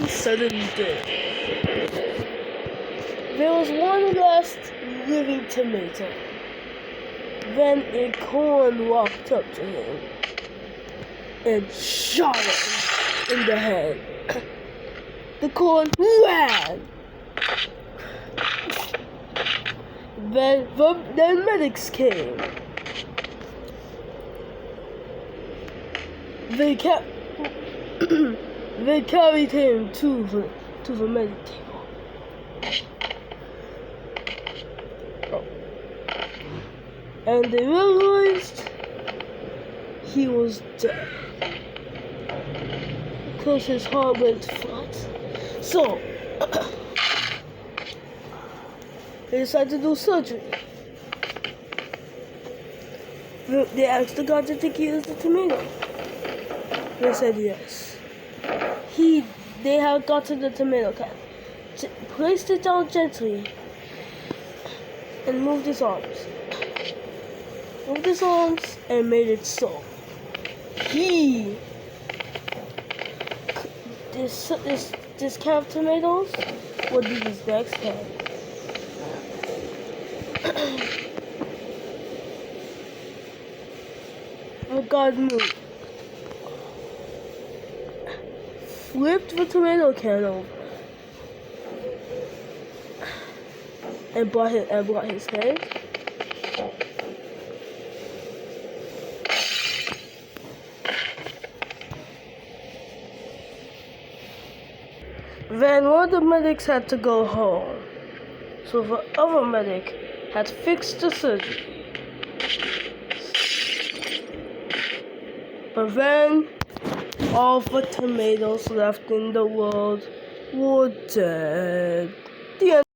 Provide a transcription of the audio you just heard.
he suddenly did. There was one last living tomato. Then a corn walked up to him and shot him in the head. The corn ran. Then medics came. They carried him to the medic table. And they realized he was dead because his heart went flat. So they decided to do surgery. They asked the guy to think he was the tomato. They said yes. They had gotten the tomato can, placed it down gently, and moved his arms. And made it so. This can of tomatoes would be his next can. The guard moved, flipped the tomato can over, and brought his head. Then one of the medics had to go home, so the other medic had fixed the surgery. But then all the tomatoes left in the world were dead. The end.